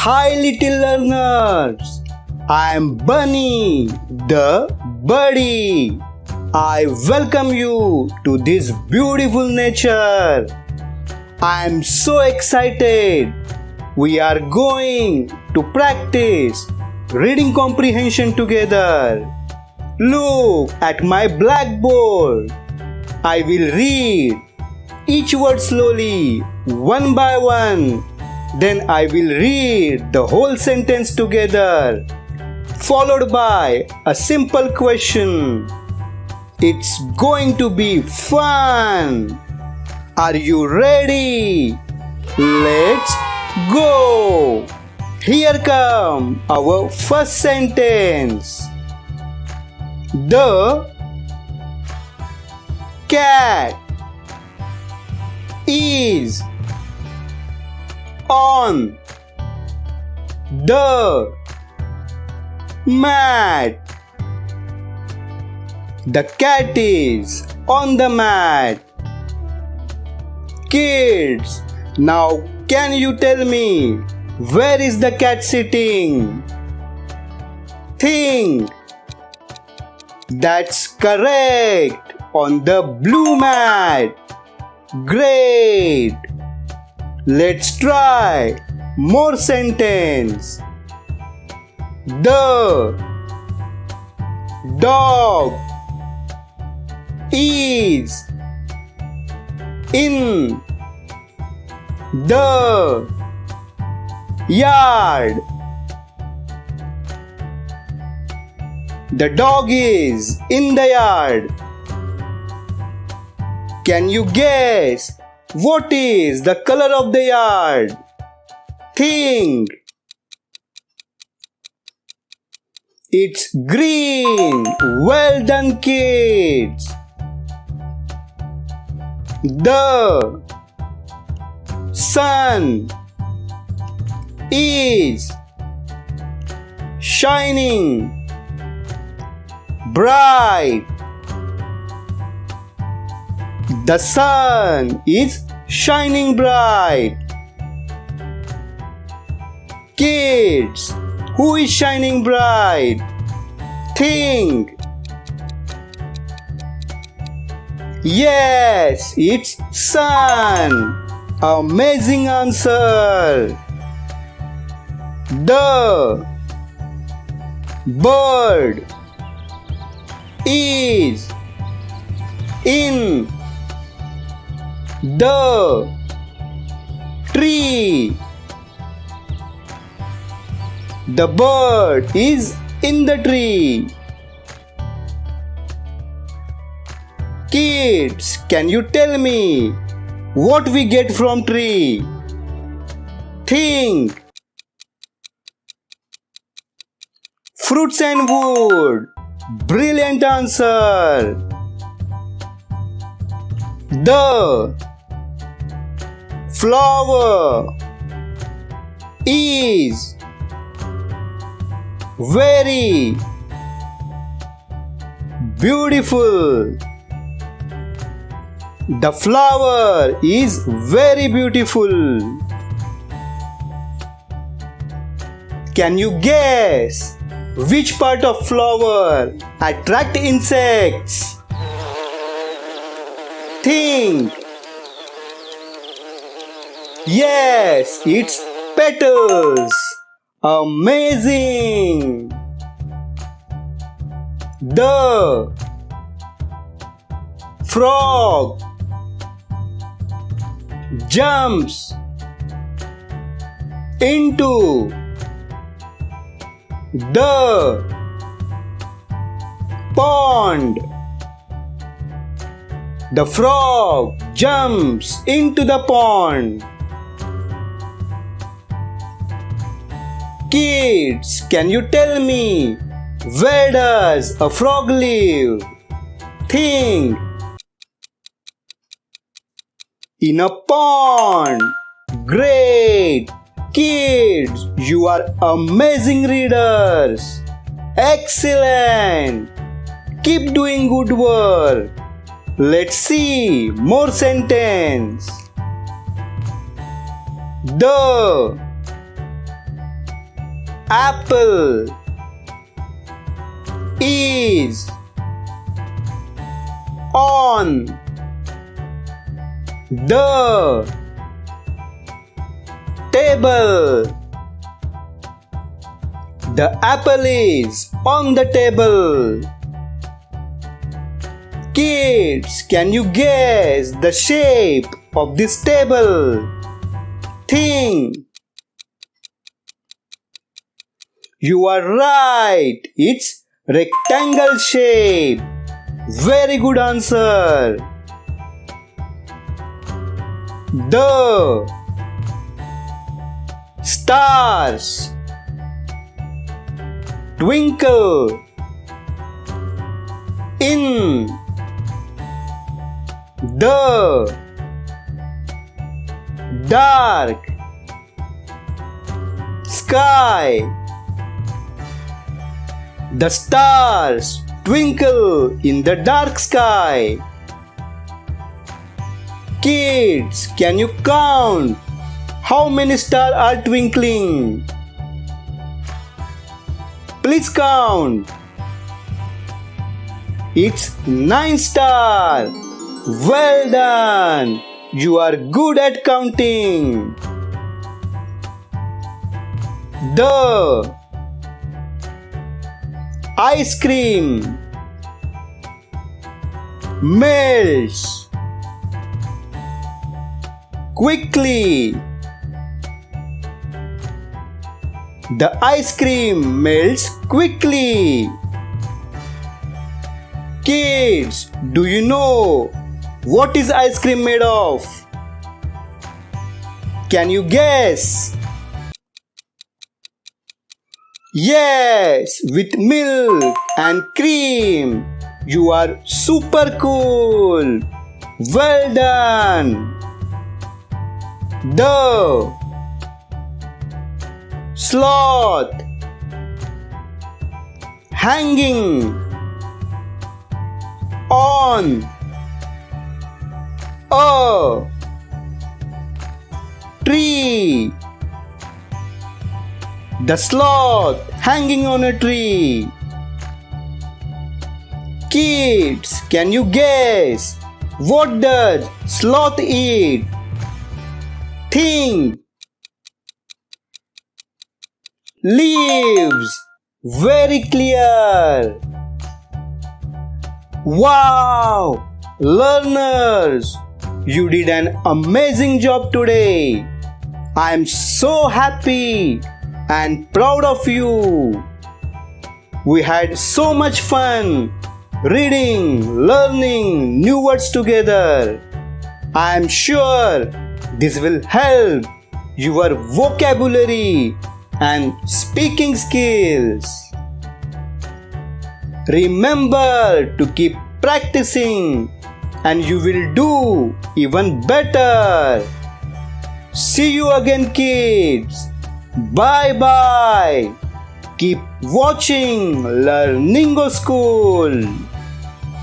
Hi little learners, I am Bunny the Buddy. I welcome you to this beautiful nature. I am so excited. We are going to practice reading comprehension together. Look at my blackboard. I will read each word slowly, one by one. Then I will read the whole sentence together, followed by a simple question. It's going to be fun. Are you ready? Let's go. Here come our first sentence. The cat is on the mat. The cat is on the mat. Kids, now can you tell me where is the cat sitting? Think. That's correct. On the blue mat. Great. Let's try more sentence. The dog is in the yard. The dog is in the yard. Can you guess what is the color of the yard? Think. It's green. Well done, kids. The sun is shining bright. The sun is shining bright. Kids, who is shining bright? Think. Yes, it's sun. Amazing answer. The bird is in the tree. The bird is in the tree. Kids, can you tell me what we get from tree? Think. Fruits and wood. Brilliant answer. The flower is very beautiful. The flower is very beautiful. Can you guess which part of flower attract insects? Think. Yes, it's petals. Amazing. The frog jumps into the pond. The frog jumps into the pond. Kids, can you tell me where does a frog live? Think. In a pond. Great. Kids, you are amazing readers. Excellent. Keep doing good work. Let's see more sentence. The apple is on the table. The apple is on the table. Kids, can you guess the shape of this table? Think. You are right. It's rectangle shape. Very good answer. The stars twinkle in the dark sky. The stars twinkle in the dark sky. Kids, can you count how many stars are twinkling? Please count. It's 9 stars. Well done. You are good at counting. The ice cream melts quickly. The ice cream melts quickly. Kids, do you know what is ice cream made of? Can you guess? Yes, with milk and cream. You are super cool. Well done. The sloth hanging on a tree. The sloth hanging on a tree. Kids, can you guess what does sloth eat? Think. Leaves. Very clear. Wow! Learners, you did an amazing job today. I am so happy and proud of you. We had so much fun reading, learning new words together. I am sure this will help your vocabulary and speaking skills. Remember to keep practicing and you will do even better. See you again, kids. Bye bye. Keep watching Learningo School.